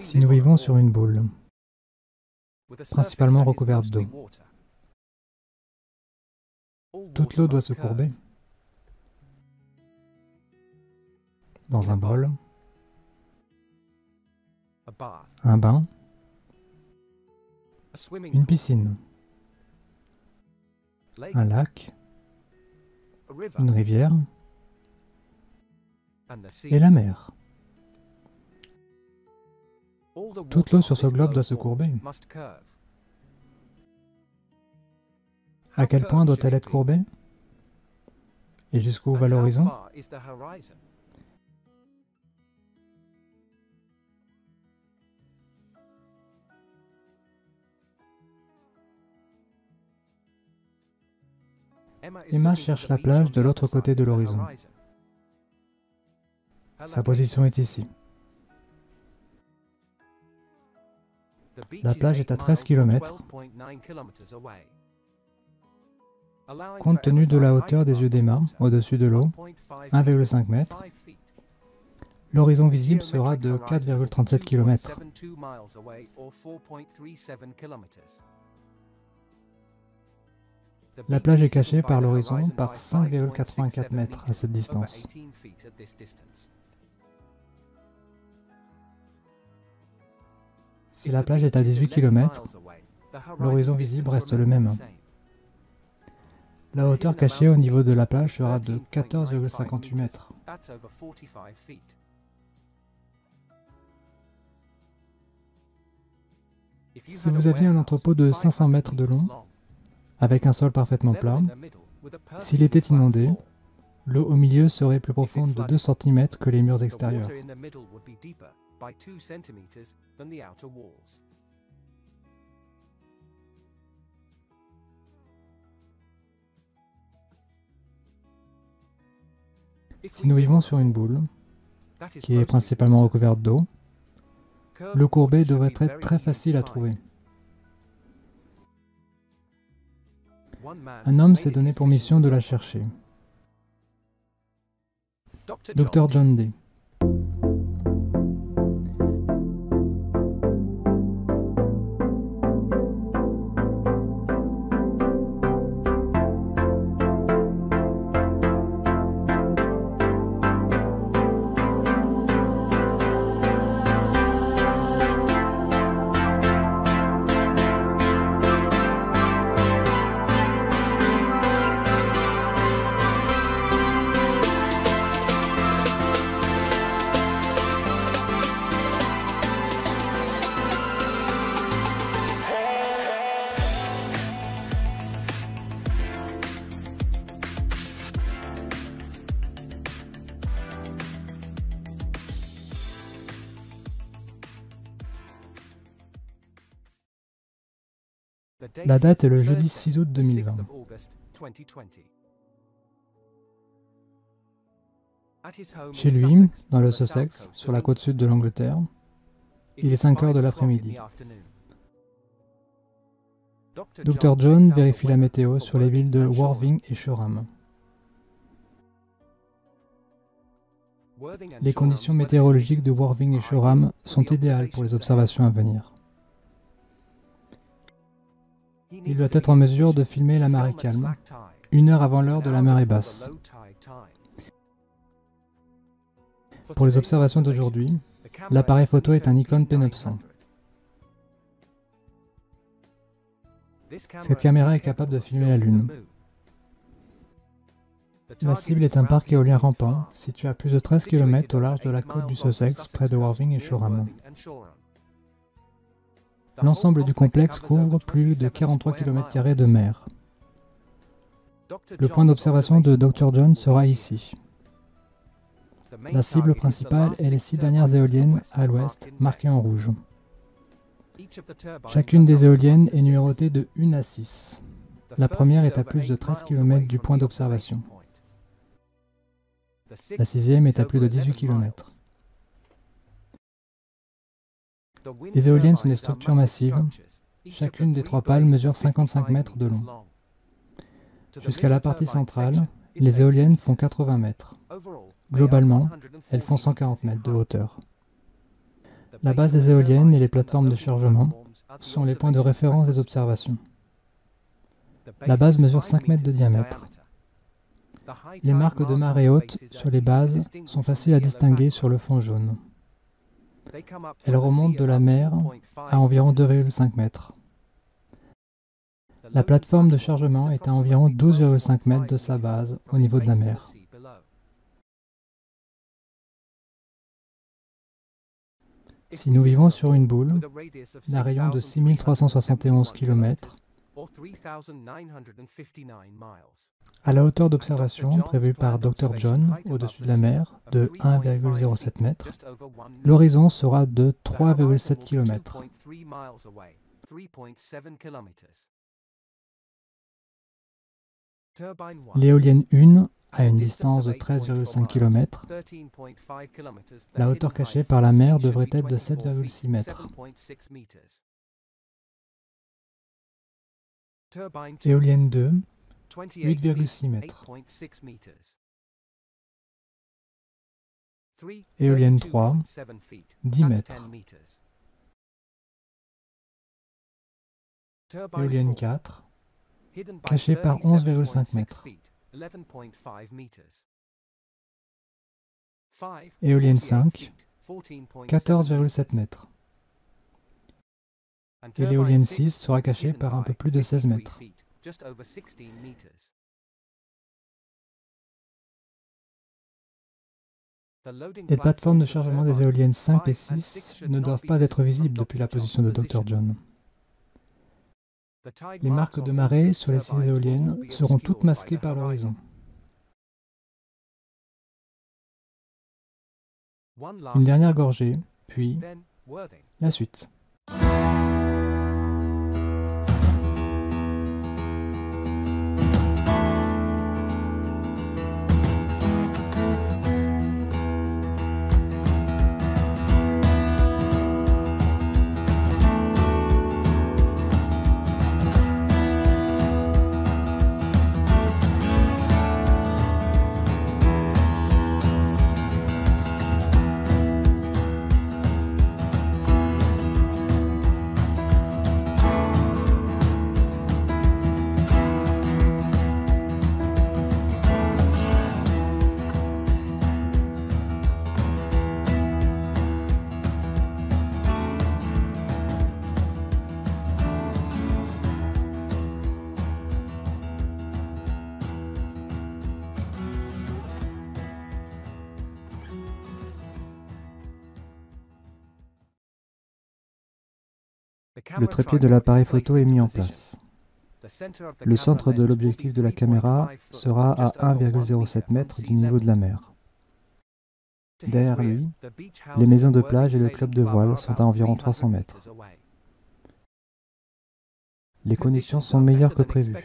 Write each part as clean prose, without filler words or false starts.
Si nous vivons sur une boule, principalement recouverte d'eau, toute l'eau doit se courber. Dans un bol, un bain, une piscine, un lac, une rivière et la mer. Toute l'eau sur ce globe doit se courber. À quel point doit-elle être courbée? Et jusqu'où va l'horizon? Emma cherche la plage de l'autre côté de l'horizon. Sa position est ici. La plage est à 13 km. Compte tenu de la hauteur des yeux d'Emma, au-dessus de l'eau, 1,5 m, l'horizon visible sera de 4,37 km. La plage est cachée par l'horizon par 5,84 m à cette distance. Si la plage est à 18 km, l'horizon visible reste le même. La hauteur cachée au niveau de la plage sera de 14,58 m. Si vous aviez un entrepôt de 500 mètres de long, avec un sol parfaitement plat, s'il était inondé, l'eau au milieu serait plus profonde de 2 cm que les murs extérieurs. Si nous vivons sur une boule, qui est principalement recouverte d'eau, le courbé devrait être très facile à trouver. Un homme s'est donné pour mission de la chercher. Dr. John Dee. La date est le jeudi 6 août 2020. Chez lui, dans le Sussex, sur la côte sud de l'Angleterre, il est 5 heures de l'après-midi. Dr. John vérifie la météo sur les villes de Worthing et Shoreham. Les conditions météorologiques de Worthing et Shoreham sont idéales pour les observations à venir. Il doit être en mesure de filmer la marée calme, 1 heure avant l'heure de la marée basse. Pour les observations d'aujourd'hui, l'appareil photo est un Nikon P900. Cette caméra est capable de filmer la Lune. La cible est un parc éolien rampant, situé à plus de 13 km au large de la côte du Sussex, près de Worthing et Shoreham. L'ensemble du complexe couvre plus de 43 km² de mer. Le point d'observation de Dr. John sera ici. La cible principale est les 6 dernières éoliennes à l'ouest, marquées en rouge. Chacune des éoliennes est numérotée de 1 à 6. La première est à plus de 13 km du point d'observation. La 6e est à plus de 18 km. Les éoliennes sont des structures massives. Chacune des 3 pales mesure 55 mètres de long. Jusqu'à la partie centrale, les éoliennes font 80 mètres. Globalement, elles font 140 mètres de hauteur. La base des éoliennes et les plateformes de chargement sont les points de référence des observations. La base mesure 5 mètres de diamètre. Les marques de marée haute sur les bases sont faciles à distinguer sur le fond jaune. Elles remontent de la mer à environ 2,5 mètres. La plateforme de chargement est à environ 12,5 mètres de sa base au niveau de la mer. Si nous vivons sur une boule d'un rayon de 6371 km, à la hauteur d'observation prévue par Dr John au-dessus de la mer de 1,07 m, l'horizon sera de 3,7 km. L'éolienne 1 à une distance de 13,5 km, la hauteur cachée par la mer devrait être de 7,6 mètres. Éolienne 2, 8,6 mètres. Éolienne 3, 10 mètres. Éolienne 4, cachée par 11,5 mètres. Éolienne 5, 14,7 mètres. Et l'éolienne 6 sera cachée par un peu plus de 16 mètres. Les plateformes de chargement des éoliennes 5 et 6 ne doivent pas être visibles depuis la position de Dr John. Les marques de marée sur les 6 éoliennes seront toutes masquées par l'horizon. Une dernière gorgée, puis la suite. Le trépied de l'appareil photo est mis en place. Le centre de l'objectif de la caméra sera à 1,07 m du niveau de la mer. Derrière lui, les maisons de plage et le club de voile sont à environ 300 mètres. Les conditions sont meilleures que prévu.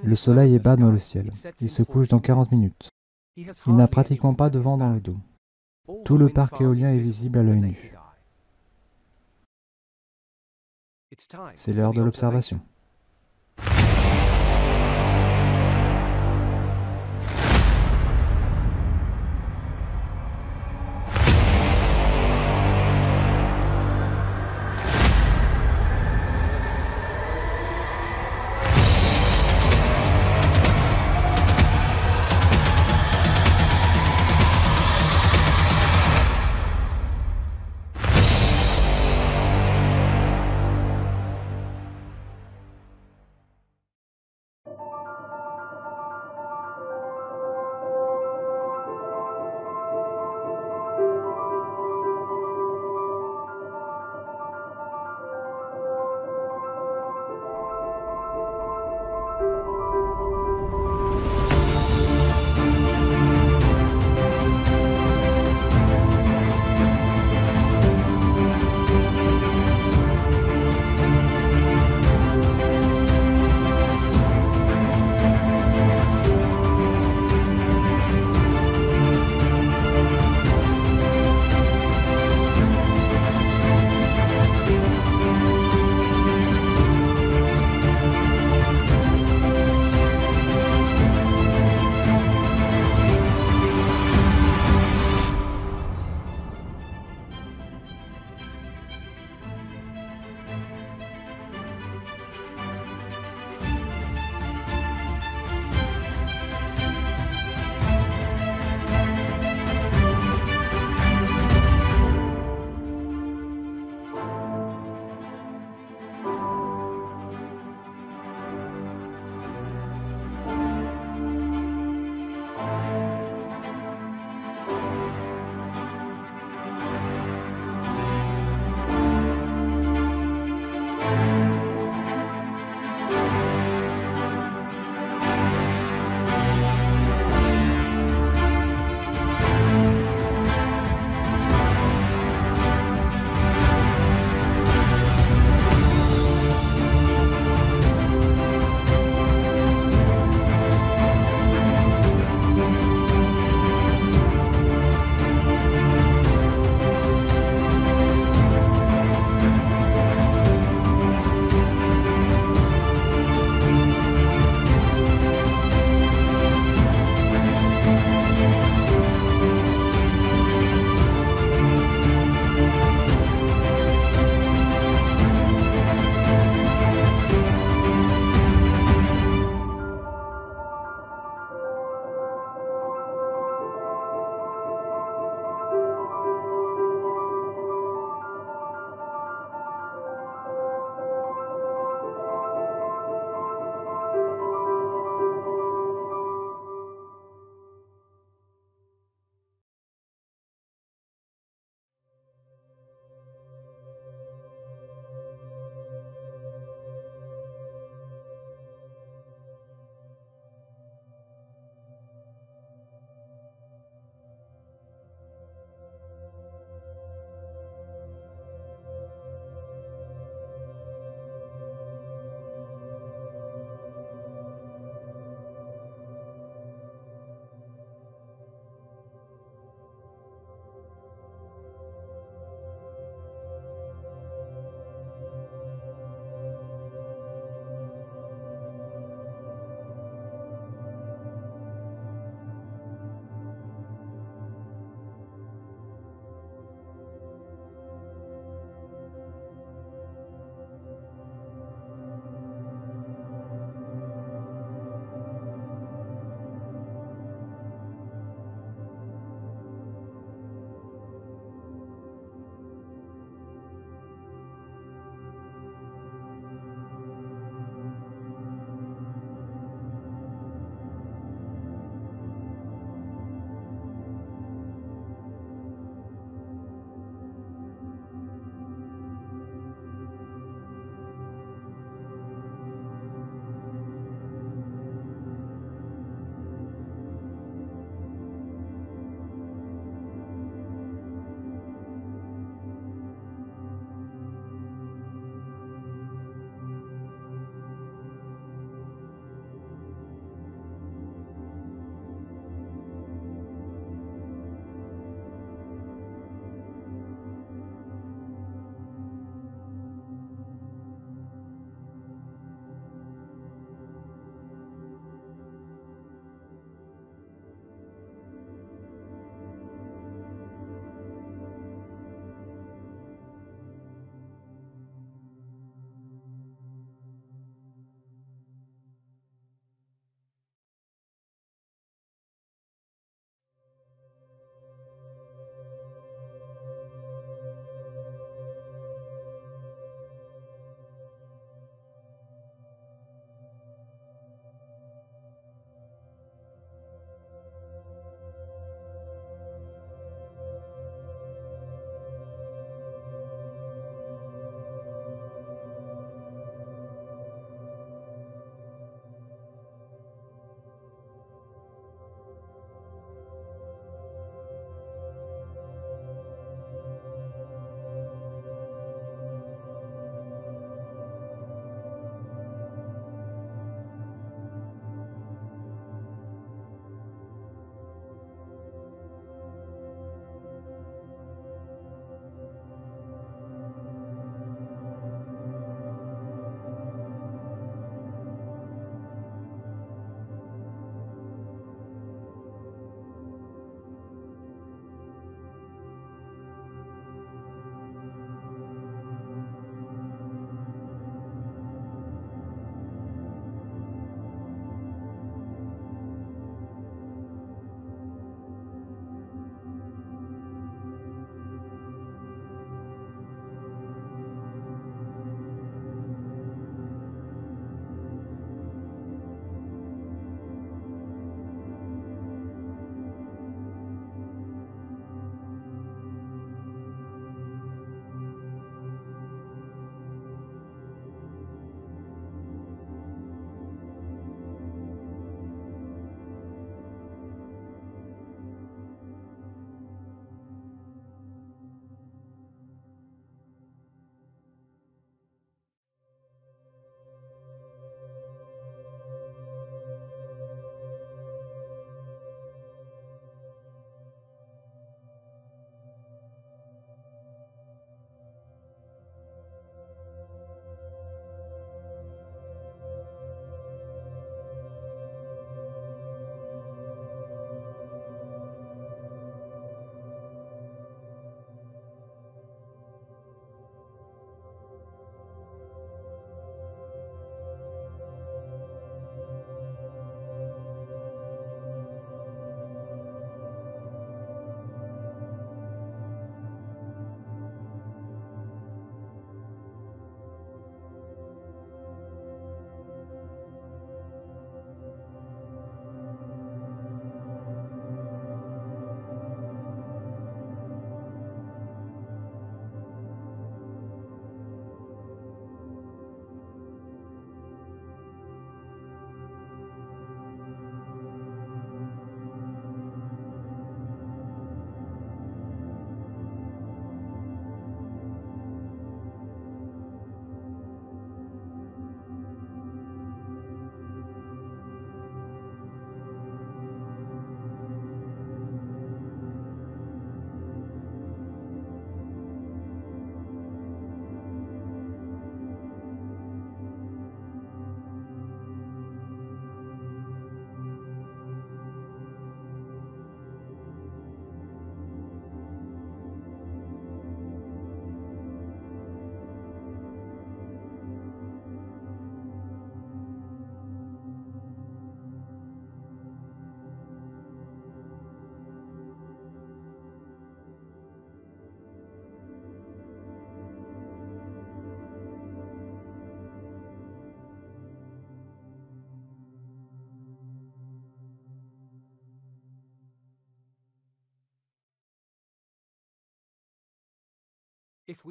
Le soleil est bas dans le ciel. Il se couche dans 40 minutes. Il n'a pratiquement pas de vent dans le dos. Tout le parc éolien est visible à l'œil nu. C'est l'heure de l'observation.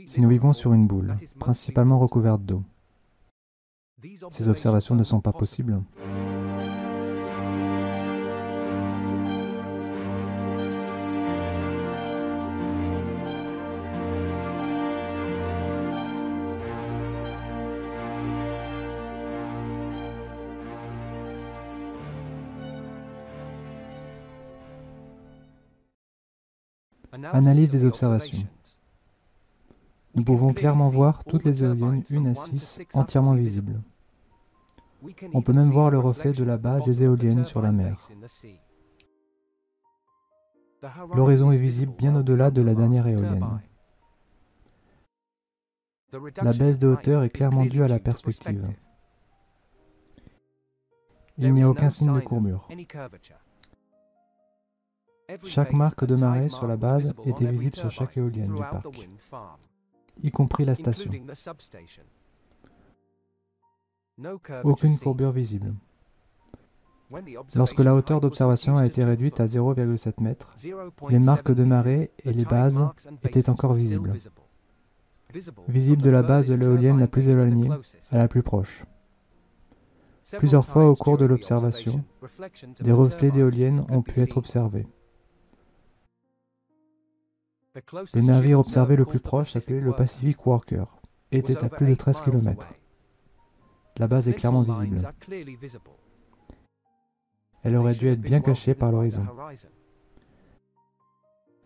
Si nous vivons sur une boule, principalement recouverte d'eau, ces observations ne sont pas possibles. Analyse des observations. Nous pouvons clairement voir toutes les éoliennes 1 à 6 entièrement visibles. On peut même voir le reflet de la base des éoliennes sur la mer. L'horizon est visible bien au-delà de la dernière éolienne. La baisse de hauteur est clairement due à la perspective. Il n'y a aucun signe de courbure. Chaque marque de marée sur la base était visible sur chaque éolienne du parc, y compris la station. Aucune courbure visible. Lorsque la hauteur d'observation a été réduite à 0,7 m, les marques de marée et les bases étaient encore visibles. Visibles de la base de l'éolienne la plus éloignée à la plus proche. Plusieurs fois au cours de l'observation, des reflets d'éoliennes ont pu être observés. Le navire observé le plus proche s'appelait le Pacific Worker et était à plus de 13 km. La base est clairement visible. Elle aurait dû être bien cachée par l'horizon.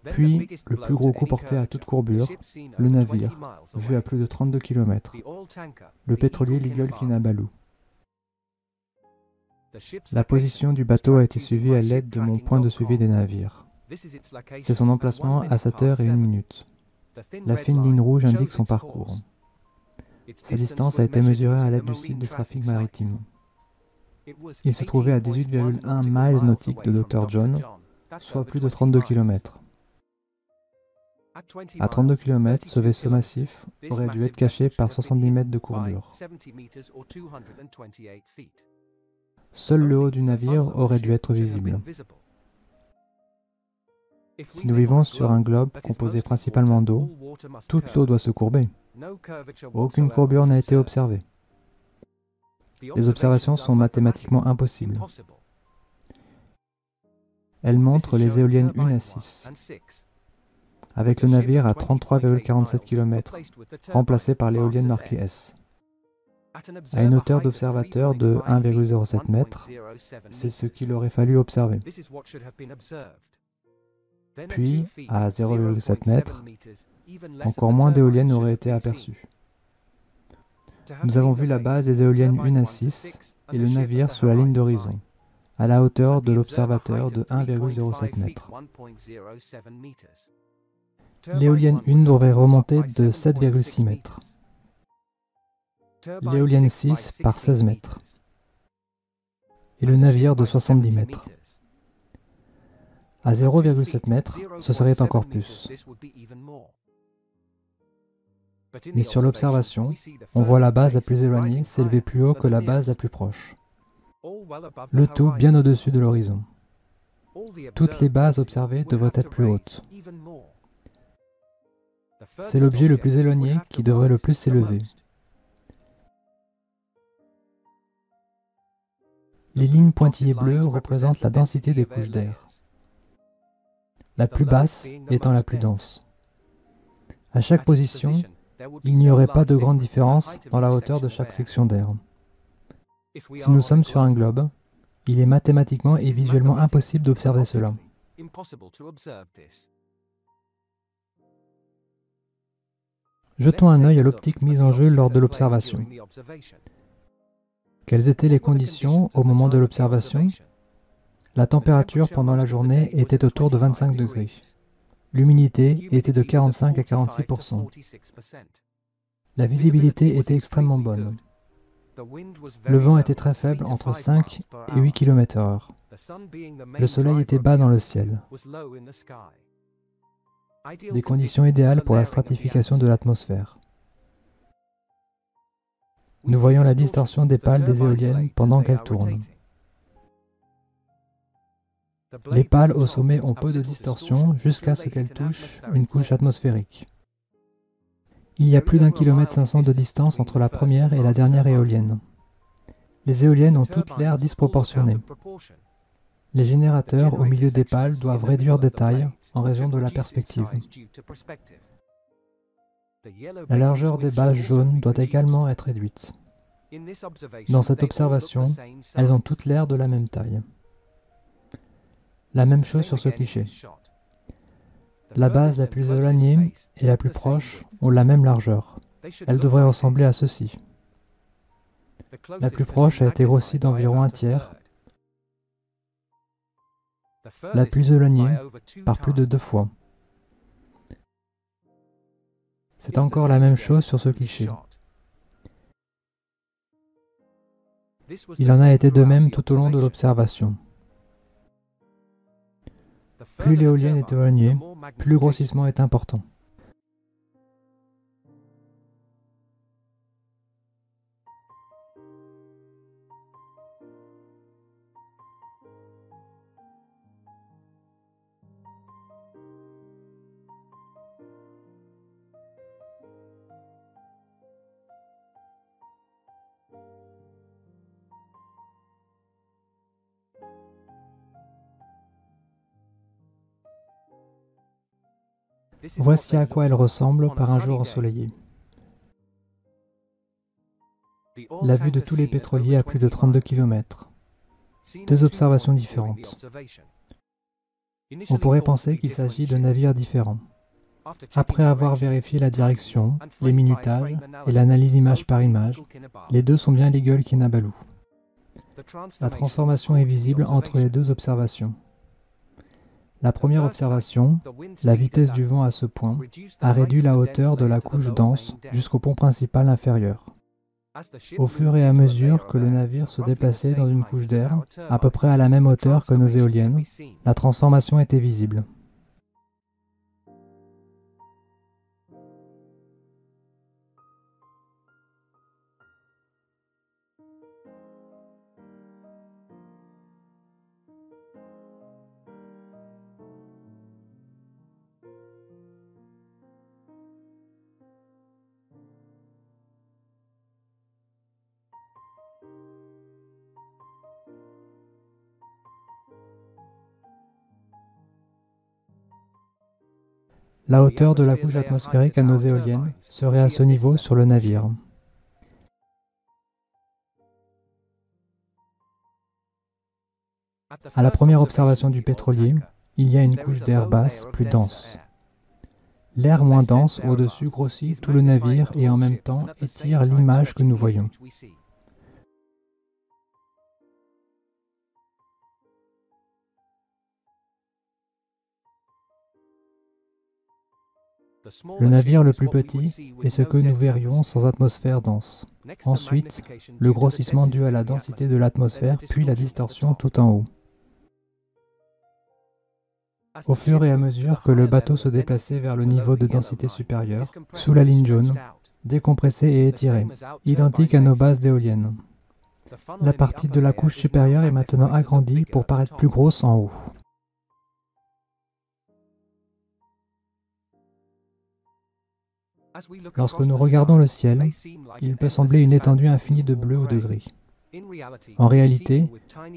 Puis, le plus gros coup porté à toute courbure, le navire, vu à plus de 32 km, le pétrolier l'Eagle Kinabalu. La position du bateau a été suivie à l'aide de mon point de suivi des navires. C'est son emplacement à 7h01. La fine ligne rouge indique son parcours. Sa distance a été mesurée à l'aide du site de trafic maritime. Il se trouvait à 18,1 miles nautiques de Dr. John, soit plus de 32 km. À 32 km, ce vaisseau massif aurait dû être caché par 70 mètres de courbure. Seul le haut du navire aurait dû être visible. Si nous vivons sur un globe composé principalement d'eau, toute l'eau doit se courber. Aucune courbure n'a été observée. Les observations sont mathématiquement impossibles. Elles montrent les éoliennes 1 à 6, avec le navire à 33,47 km, remplacé par l'éolienne marquée S. À une hauteur d'observateur de 1,07 m, c'est ce qu'il aurait fallu observer. Puis, à 0,7 m, encore moins d'éoliennes auraient été aperçues. Nous avons vu la base des éoliennes 1 à 6 et le navire sur la ligne d'horizon, à la hauteur de l'observateur de 1,07 m. L'éolienne 1 devrait remonter de 7,6 m. L'éolienne 6 par 16 mètres. Et le navire de 70 mètres. À 0,7 m, ce serait encore plus. Mais sur l'observation, on voit la base la plus éloignée s'élever plus haut que la base la plus proche. Le tout bien au-dessus de l'horizon. Toutes les bases observées devraient être plus hautes. C'est l'objet le plus éloigné qui devrait le plus s'élever. Les lignes pointillées bleues représentent la densité des couches d'air, la plus basse étant la plus dense. À chaque position, il n'y aurait pas de grande différence dans la hauteur de chaque section d'air. Si nous sommes sur un globe, il est mathématiquement et visuellement impossible d'observer cela. Jetons un œil à l'optique mise en jeu lors de l'observation. Quelles étaient les conditions au moment de l'observation? La température pendant la journée était autour de 25 degrés. L'humidité était de 45 à 46%. La visibilité était extrêmement bonne. Le vent était très faible, entre 5 et 8 km/h. Le soleil était bas dans le ciel. Des conditions idéales pour la stratification de l'atmosphère. Nous voyons la distorsion des pales des éoliennes pendant qu'elles tournent. Les pales au sommet ont peu de distorsion jusqu'à ce qu'elles touchent une couche atmosphérique. Il y a plus d'1,5 km de distance entre la première et la dernière éolienne. Les éoliennes ont toutes l'air disproportionnées. Les générateurs au milieu des pales doivent réduire de taille en raison de la perspective. La largeur des bases jaunes doit également être réduite. Dans cette observation, elles ont toutes l'air de la même taille. La même chose sur ce cliché. La base la plus éloignée et la plus proche ont la même largeur. Elles devraient ressembler à ceci. La plus proche a été grossie d'environ 1/3. La plus éloignée par plus de 2 fois. C'est encore la même chose sur ce cliché. Il en a été de même tout au long de l'observation. Plus l'éolienne est éloignée, plus le grossissement est important. Voici à quoi elle ressemble par un jour ensoleillé. La vue de tous les pétroliers à plus de 32 km. 2 observations différentes. On pourrait penser qu'il s'agit de navires différents. Après avoir vérifié la direction, les minutages et l'analyse image par image, les deux sont bien l'Eagle Kinabalu. La transformation est visible entre les 2 observations. La première observation, la vitesse du vent à ce point, a réduit la hauteur de la couche dense jusqu'au pont principal inférieur. Au fur et à mesure que le navire se déplaçait dans une couche d'air, à peu près à la même hauteur que nos éoliennes, la transformation était visible. La hauteur de la couche atmosphérique à nos éoliennes serait à ce niveau sur le navire. À la première observation du pétrolier, il y a une couche d'air basse plus dense. L'air moins dense au-dessus grossit tout le navire et en même temps étire l'image que nous voyons. Le navire le plus petit est ce que nous verrions sans atmosphère dense. Ensuite, le grossissement dû à la densité de l'atmosphère, puis la distorsion tout en haut. Au fur et à mesure que le bateau se déplaçait vers le niveau de densité supérieure, sous la ligne jaune, décompressé et étiré, identique à nos bases d'éoliennes. La partie de la couche supérieure est maintenant agrandie pour paraître plus grosse en haut. Lorsque nous regardons le ciel, il peut sembler une étendue infinie de bleu ou de gris. En réalité,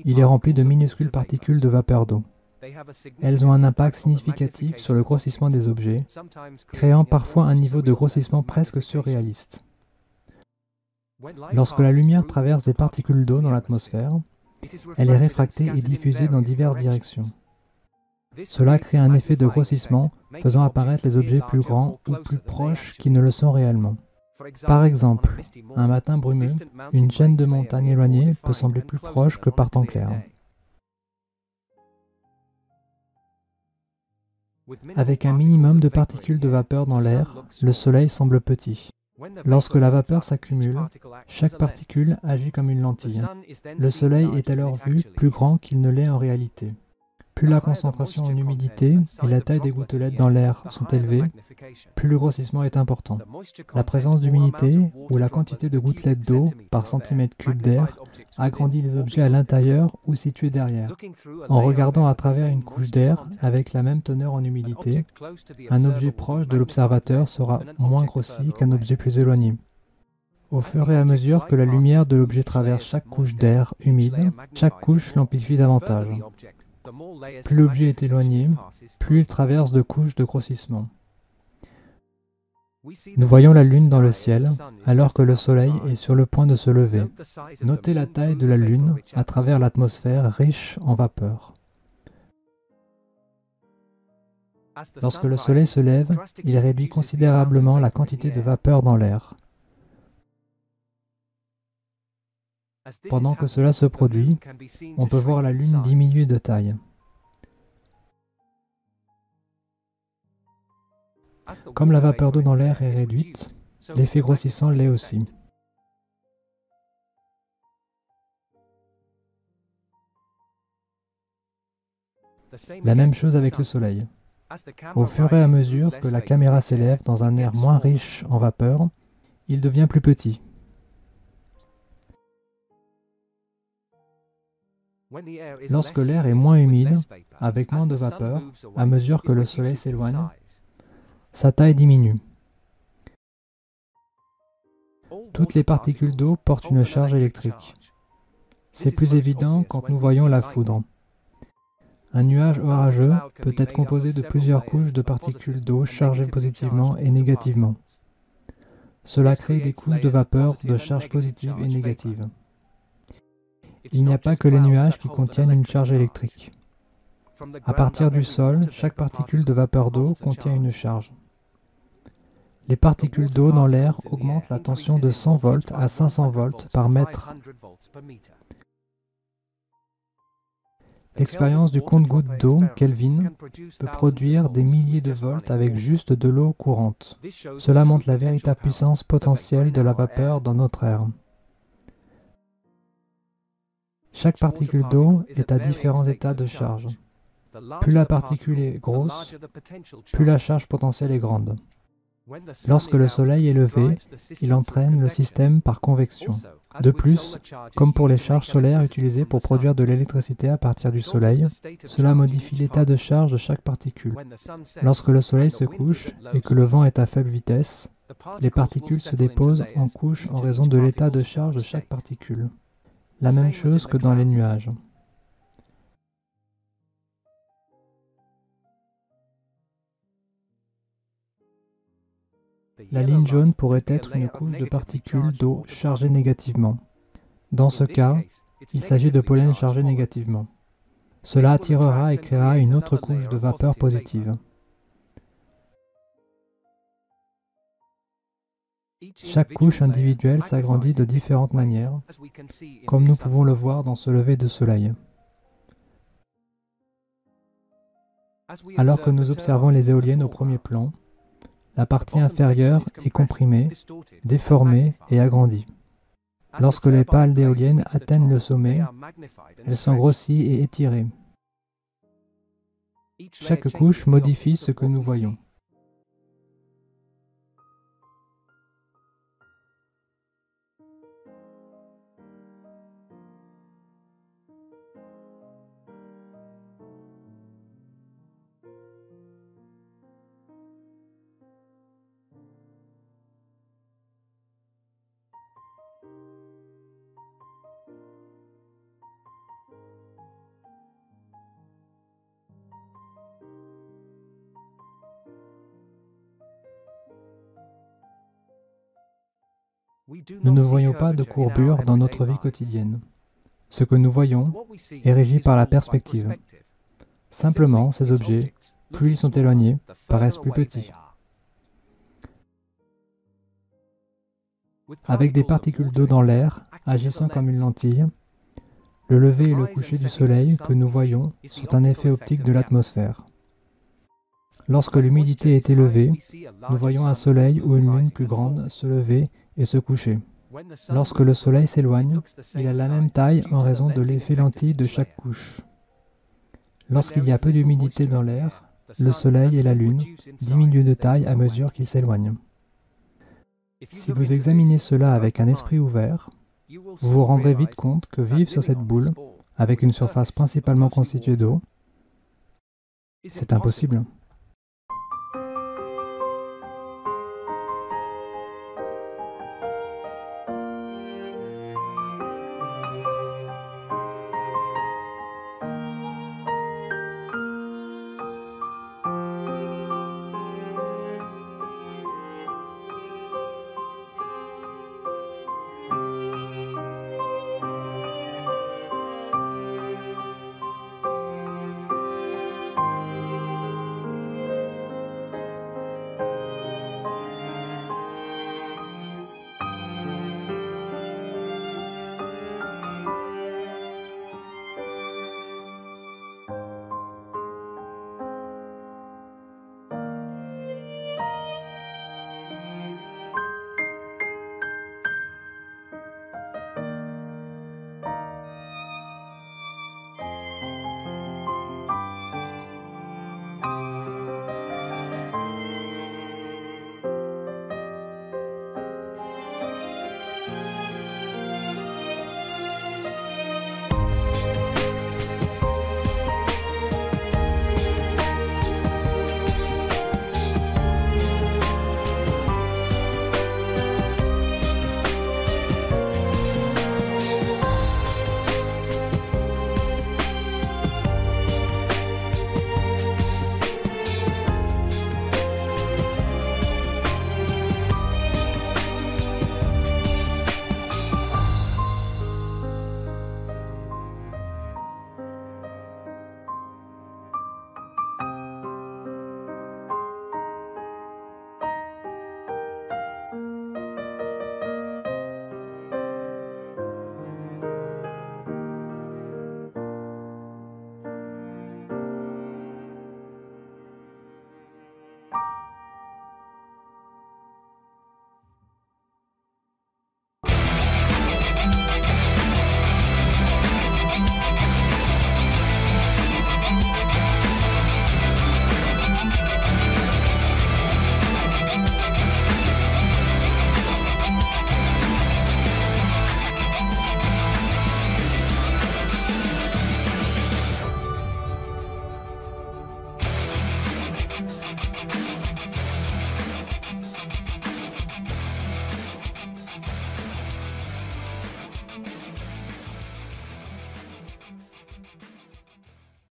il est rempli de minuscules particules de vapeur d'eau. Elles ont un impact significatif sur le grossissement des objets, créant parfois un niveau de grossissement presque surréaliste. Lorsque la lumière traverse des particules d'eau dans l'atmosphère, elle est réfractée et diffusée dans diverses directions. Cela crée un effet de grossissement, faisant apparaître les objets plus grands ou plus proches qui ne le sont réellement. Par exemple, un matin brumeux, une chaîne de montagnes éloignée peut sembler plus proche que par temps clair. Avec un minimum de particules de vapeur dans l'air, le Soleil semble petit. Lorsque la vapeur s'accumule, chaque particule agit comme une lentille. Le Soleil est alors vu plus grand qu'il ne l'est en réalité. Plus la concentration en humidité et la taille des gouttelettes dans l'air sont élevées, plus le grossissement est important. La présence d'humidité ou la quantité de gouttelettes d'eau par centimètre cube d'air agrandit les objets à l'intérieur ou situés derrière. En regardant à travers une couche d'air avec la même teneur en humidité, un objet proche de l'observateur sera moins grossi qu'un objet plus éloigné. Au fur et à mesure que la lumière de l'objet traverse chaque couche d'air humide, chaque couche l'amplifie davantage. Plus l'objet est éloigné, plus il traverse de couches de grossissement. Nous voyons la Lune dans le ciel, alors que le Soleil est sur le point de se lever. Notez la taille de la Lune à travers l'atmosphère riche en vapeur. Lorsque le Soleil se lève, il réduit considérablement la quantité de vapeur dans l'air. Pendant que cela se produit, on peut voir la Lune diminuer de taille. Comme la vapeur d'eau dans l'air est réduite, l'effet grossissant l'est aussi. La même chose avec le Soleil. Au fur et à mesure que la caméra s'élève dans un air moins riche en vapeur, il devient plus petit. Lorsque l'air est moins humide, avec moins de vapeur, à mesure que le Soleil s'éloigne, sa taille diminue. Toutes les particules d'eau portent une charge électrique. C'est plus évident quand nous voyons la foudre. Un nuage orageux peut être composé de plusieurs couches de particules d'eau chargées positivement et négativement. Cela crée des couches de vapeur de charge positive et négative. Il n'y a pas que les nuages qui contiennent une charge électrique. À partir du sol, chaque particule de vapeur d'eau contient une charge. Les particules d'eau dans l'air augmentent la tension de 100 volts à 500 volts par mètre. L'expérience du compte-gouttes d'eau, Kelvin, peut produire des milliers de volts avec juste de l'eau courante. Cela montre la véritable puissance potentielle de la vapeur dans notre air. Chaque particule d'eau est à différents états de charge. Plus la particule est grosse, plus la charge potentielle est grande. Lorsque le Soleil est levé, il entraîne le système par convection. De plus, comme pour les charges solaires utilisées pour produire de l'électricité à partir du Soleil, cela modifie l'état de charge de chaque particule. Lorsque le Soleil se couche et que le vent est à faible vitesse, les particules se déposent en couches en raison de l'état de charge de chaque particule. La même chose que dans les nuages. La ligne jaune pourrait être une couche de particules d'eau chargées négativement. Dans ce cas, il s'agit de pollen chargé négativement. Cela attirera et créera une autre couche de vapeur positive. Chaque couche individuelle s'agrandit de différentes manières, comme nous pouvons le voir dans ce lever de soleil. Alors que nous observons les éoliennes au premier plan, la partie inférieure est comprimée, déformée et agrandie. Lorsque les pales d'éoliennes atteignent le sommet, elles sont grossies et étirées. Chaque couche modifie ce que nous voyons. Nous ne voyons pas de courbure dans notre vie quotidienne. Ce que nous voyons est régi par la perspective. Simplement, ces objets, plus ils sont éloignés, paraissent plus petits. Avec des particules d'eau dans l'air, agissant comme une lentille, le lever et le coucher du soleil que nous voyons sont un effet optique de l'atmosphère. Lorsque l'humidité est élevée, nous voyons un soleil ou une lune plus grande se lever et se coucher. Lorsque le soleil s'éloigne, il a la même taille en raison de l'effet lentille de chaque couche. Lorsqu'il y a peu d'humidité dans l'air, le Soleil et la Lune diminuent de taille à mesure qu'ils s'éloignent. Si vous examinez cela avec un esprit ouvert, vous vous rendrez vite compte que vivre sur cette boule, avec une surface principalement constituée d'eau, c'est impossible.